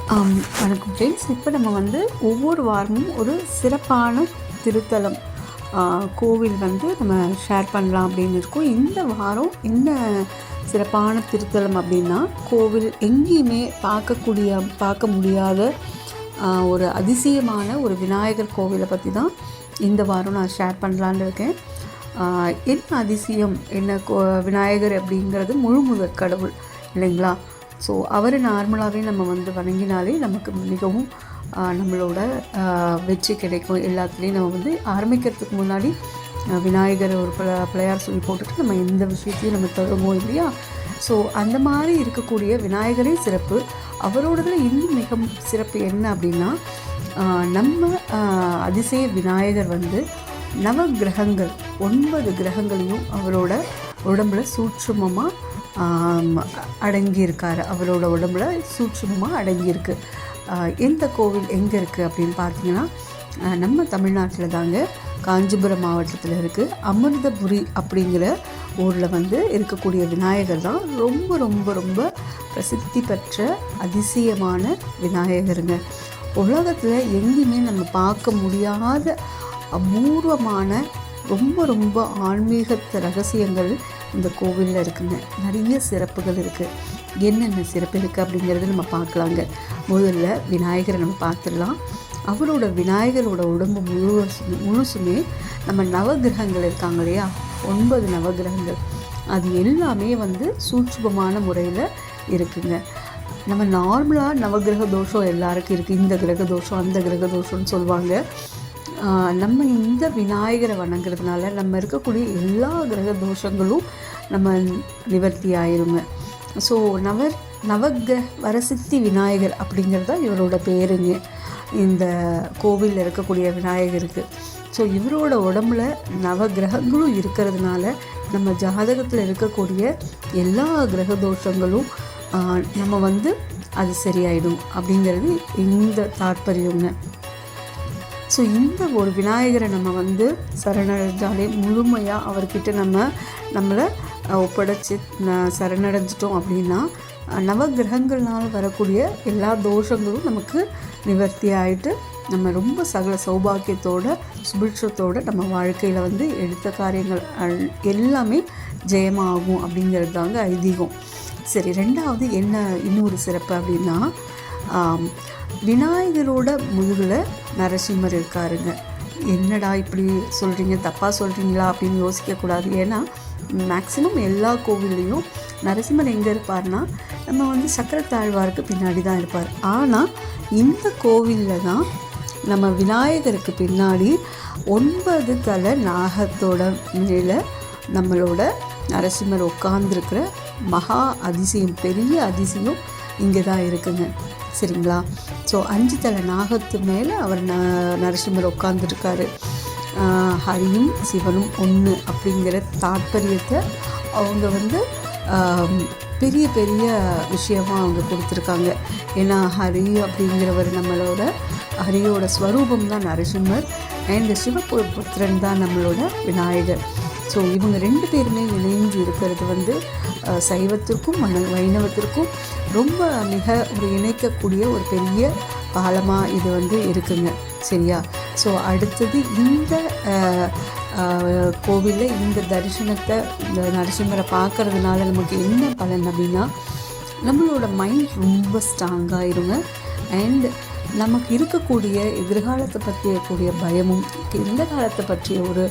வணக்கம் ஃப்ரெண்ட்ஸ். இப்போ நம்ம வந்து ஒவ்வொரு வாரமும் ஒரு சிறப்பான திருத்தலம் கோவில் வந்து நம்ம ஷேர் பண்ணலாம் அப்படின்னு இருக்கோம். இந்த வாரம் என்ன சிறப்பான திருத்தலம் அப்படின்னா, கோவில் எங்கேயுமே பார்க்க முடியாத ஒரு அதிசயமான ஒரு விநாயகர் கோவிலை பற்றி தான் இந்த வாரம் நான் ஷேர் பண்ணலான்னு இருக்கேன். என்ன அதிசயம், என்ன விநாயகர் அப்படிங்கிறது முழுமுதற் கடவுள் இல்லைங்களா? ஸோ அவர் நார்மலாகவே நம்ம வந்து வணங்கினாலே நமக்கு மிகவும் நம்மளோட வெற்றி கிடைக்கும். எல்லாத்துலேயும் நம்ம வந்து ஆரம்பிக்கிறதுக்கு முன்னாடி விநாயகர் ஒரு பிள்ளையார் சொல்லி போட்டுட்டு நம்ம எந்த விஷயத்தையும் நம்ம தொடங்குவோம் இல்லையா? ஸோ அந்த மாதிரி இருக்கக்கூடிய விநாயகரே சிறப்பு. அவரோடதில் இன்னும் மிக சிறப்பு என்ன அப்படின்னா, நம்ம அதிசய விநாயகர் வந்து நவகிரகங்கள் 9 கிரகங்களையும் அவரோட உடம்புல சூட்சுமமாக அடங்கியிருக்காரு. அவரோட உடம்புல சூட்சுமமாக அடங்கியிருக்கு. எந்த கோவில் எங்கே இருக்குது அப்படின்னு பார்த்தீங்கன்னா, நம்ம தமிழ்நாட்டில் தாங்க, காஞ்சிபுரம் மாவட்டத்தில் இருக்குது. அமிர்தபுரி அப்படிங்கிற ஊரில் வந்து இருக்கக்கூடிய விநாயகர் தான் ரொம்ப ரொம்ப ரொம்ப பிரசித்தி பெற்ற அதிசயமான விநாயகருங்க. உலகத்தில் எங்கேயுமே நம்ம பார்க்க முடியாத அபூர்வமான ரொம்ப ரொம்ப ஆன்மீக ரகசியங்கள் இந்த கோவிலில் இருக்குங்க. நிறைய சிறப்புகள் இருக்குது. என்னென்ன சிறப்பு இருக்குது அப்படிங்கிறது நம்ம பார்க்கலாங்க. முதல்ல விநாயகரை நம்ம பார்த்துடலாம். விநாயகரோட உடம்பு முழுசுமே நம்ம நவகிரகங்கள் இருக்காங்க இல்லையா, 9 நவகிரகங்கள், அது எல்லாமே வந்து சூட்சுமமான முறையில் இருக்குங்க. நம்ம நார்மலாக நவகிரக தோஷம் எல்லாருக்கும் இருக்குது. இந்த கிரக தோஷம் அந்த கிரக தோஷம்னு சொல்லுவாங்க. நம்ம இந்த விநாயகரை வணங்குறதுனால நம்ம இருக்கக்கூடிய எல்லா கிரக தோஷங்களும் நம்ம நிவர்த்தி ஆயிருங்க. ஸோ நவகிரக வரசித்தி விநாயகர் அப்படிங்கிறது தான் இவரோட பேருங்க, இந்த கோவிலில் இருக்கக்கூடிய விநாயகருக்கு. ஸோ இவரோட உடம்புல நவகிரகங்களும் இருக்கிறதுனால நம்ம ஜாதகத்தில் இருக்கக்கூடிய எல்லா கிரக தோஷங்களும் நம்ம வந்து அது சரியாயிடும் அப்படிங்கிறது இந்த தாற்பயங்க. ஸோ இந்த ஒரு விநாயகரை நம்ம வந்து சரணடைஞ்சாலே முழுமையாக அவர்கிட்ட நம்மளை ஒப்படைச்சி சரணடைஞ்சிட்டோம் அப்படின்னா, நவகிரகங்கள்னால் வரக்கூடிய எல்லா தோஷங்களும் நமக்கு நிவர்த்தி ஆகிட்டு நம்ம ரொம்ப சகல சௌபாக்கியத்தோட சுபிட்சத்தோடு நம்ம வாழ்க்கையில் வந்து எடுத்த காரியங்கள் எல்லாமே ஜெயமாகும் அப்படிங்கிறது தாங்க ஐதீகம். சரி, ரெண்டாவது என்ன இன்னொரு சிறப்பு அப்படின்னா, விநாயகரோட முதுகில் நரசிம்மர் இருக்காருங்க. என்னடா இப்படி சொல்கிறீங்க, தப்பாக சொல்கிறீங்களா அப்படின்னு யோசிக்கக்கூடாது. ஏன்னா மேக்ஸிமம் எல்லா கோவில்லையும் நரசிம்மர் எங்கே இருப்பார்னா, நம்ம வந்து சக்கரத்தாழ்வாருக்கு பின்னாடி தான் இருப்பார். ஆனால் இந்த கோவிலில் தான் நம்ம விநாயகருக்கு பின்னாடி 9 தலை நாகத்தோட மேலே நம்மளோட நரசிம்மர் உட்கார்ந்துருக்கிற மகா அதிசயம், பெரிய அதிசயம் இங்கே தான் இருக்குங்க. சரிங்களா? ஸோ 5 தலை நாகத்து மேலே அவர் நரசிம்மர் உட்காந்துருக்காரு. ஹரியும் சிவனும் ஒன்று அப்படிங்கிற தாற்பயத்தை அவங்க வந்து பெரிய பெரிய விஷயமாக அவங்க கொடுத்துருக்காங்க. ஏன்னா ஹரி அப்படிங்கிறவர் ஹரியோட ஸ்வரூபம் தான் நரசிம்மர், அண்ட் சிவபுத்திரன் தான் நம்மளோட விநாயகர். ஸோ இவங்க 2 பேருமே இணைந்து இருக்கிறது வந்து சைவத்திற்கும் வைணவத்திற்கும் ரொம்ப மிக ஒரு இணைக்கக்கூடிய ஒரு பெரிய பாலமாக இது வந்து இருக்குங்க. சரியா? ஸோ அடுத்தது இந்த கோவிலில் இந்த தரிசனத்தை, இந்த நரசிம்மரை பார்க்கறதுனால நமக்கு என்ன பலன் அப்படின்னா, நம்மளோட மைண்ட் ரொம்ப ஸ்ட்ராங்காகிடுங்க. அண்ட் நமக்கு இருக்கக்கூடிய எதிர்காலத்தை பற்றியக்கூடிய பயமும் இந்த காலத்தை பற்றிய ஒரு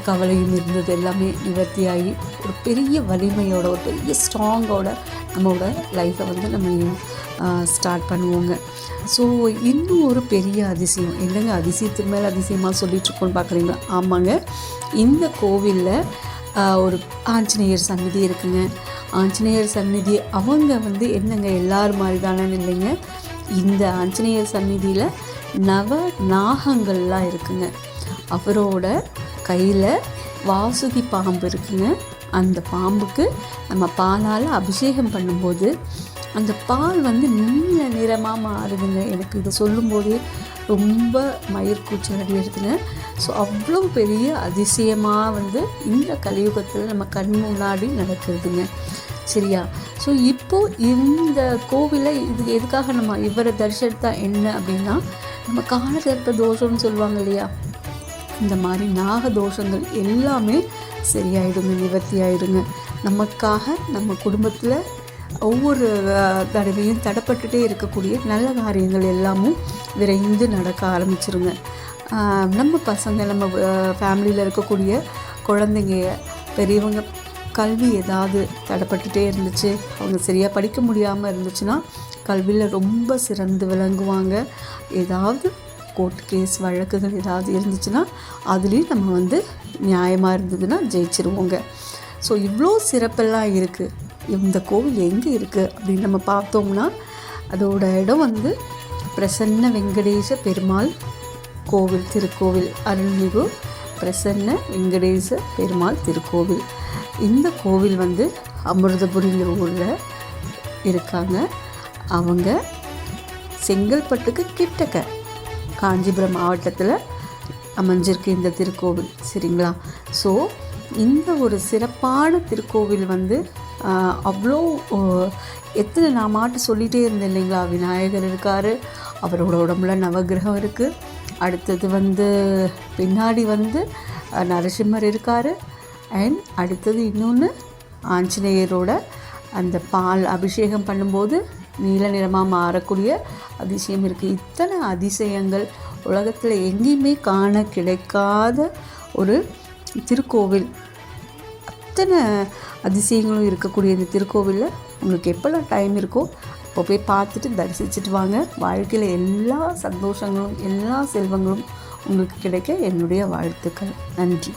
கவலையும் இருந்தது எல்லாமே நிவர்த்தியாகி ஒரு பெரிய வலிமையோட, ஒரு பெரிய ஸ்ட்ராங்கோட நம்மளோட லைஃப்பை வந்து நம்ம ஸ்டார்ட் பண்ணுவோங்க. ஸோ இன்னும் ஒரு பெரிய அதிசயம் என்னங்க, அதிசயத்துக்கு மேலே அதிசயமாக சொல்லிகிட்ருக்கோன்னு பார்க்குறீங்களா? ஆமாங்க, இந்த கோவிலில் ஒரு ஆஞ்சநேயர் சந்நிதி இருக்குங்க. ஆஞ்சநேயர் சந்நிதி அவங்க வந்து என்னங்க எல்லாரும் மாதிரி தானே இல்லைங்க. இந்த ஆஞ்சநேயர் சந்நிதியில் நாகங்கள்லாம் இருக்குங்க. அவரோட கையில் வாசுகி பாம்பு இருக்குங்க. அந்த பாம்புக்கு நம்ம பாலால் அபிஷேகம் பண்ணும்போது அந்த பால் வந்து நீல நிறமாக மாறுதுங்க. எனக்கு இதை சொல்லும்போதே ரொம்ப மயிர்கூச்சல் அடிக்கிறதுங்க. ஸோ அவ்வளோ பெரிய அதிசயமாக வந்து இந்த கலியுகத்தில் நம்ம கண் முன்னாடி நடக்கிறதுங்க. சரியா? ஸோ இப்போது இந்த கோவிலை இது எதுக்காக நம்ம இவரை தரிசனத்தா என்ன அப்படின்னா, நம்ம காலகர்ப்ப தோஷம்னு சொல்லுவாங்க இல்லையா, இந்த மாதிரி நாக தோஷங்கள் எல்லாமே சரியாயிடுங்க, நிவர்த்தி ஆயிடுங்க. நமக்காக நம்ம குடும்பத்தில் ஒவ்வொரு தடவையும் தடைப்பட்டுட்டே இருக்கக்கூடிய நல்ல காரியங்கள் எல்லாமும் விரைந்து நடக்க ஆரம்பிச்சிருங்க. நம்ம பசங்க, நம்ம ஃபேமிலியில் இருக்கக்கூடிய குழந்தைங்க, பெரியவங்க கல்வி ஏதாவது தடைப்பட்டுட்டே இருந்துச்சு, அவங்க சரியாக படிக்க முடியாமல் இருந்துச்சுன்னா கல்வியில் ரொம்ப சிறந்து விளங்குவாங்க. ஏதாவது கோர்ட் கேஸ் வழக்குகள் ஏதாவது இருந்துச்சுன்னா அதுலேயும் நம்ம நியாயமாக இருந்ததுன்னா ஜெயிச்சிருவோங்க. ஸோ இவ்வளோ சிறப்பெல்லாம் இருக்குது. இந்த கோவில் எங்கே இருக்குது அப்படின்னு நம்ம பார்த்தோம்னா, அதோட இடம் பிரசன்ன வெங்கடேச பெருமாள் கோவில், திருக்கோவில், அருள்மிகு பிரசன்ன வெங்கடேச பெருமாள் திருக்கோவில். இந்த கோவில் அமிர்தபுரிங்கிற ஊரில் இருக்காங்க. அவங்க செங்கல்பட்டுக்கு கிட்டக்க காஞ்சிபுரம் மாவட்டத்தில் அமைஞ்சிருக்கு இந்த திருக்கோவில், சரிங்களா? ஸோ இந்த ஒரு சிறப்பான திருக்கோவில் அவ்வளோ எத்தனை நான் மாட்டு சொல்லிகிட்டே இருந்தேன் இல்லைங்களா. விநாயகர் இருக்கார், அவரோட உடம்புல நவகிரகம் இருக்குது. அடுத்தது பின்னாடி நரசிம்மர் இருக்கார். அண்ட் அடுத்தது இன்னொன்று ஆஞ்சநேயரோட அந்த பால் அபிஷேகம் பண்ணும்போது நீல நிறமாக மாறக்கூடிய அதிசயம் இருக்குது. இத்தனை அதிசயங்கள் உலகத்தில் எங்கேயுமே காண கிடைக்காத ஒரு திருக்கோவில். அத்தனை அதிசயங்களும் இருக்கக்கூடிய இந்த திருக்கோவிலில் உங்களுக்கு எப்போல்லாம் டைம் இருக்கோ அப்போ போய் பார்த்துட்டு தரிசிச்சுட்டு வாங்க. வாழ்க்கையில் எல்லா சந்தோஷங்களும் எல்லா செல்வங்களும் உங்களுக்கு கிடைக்க என்னுடைய வாழ்த்துக்கள். நன்றி.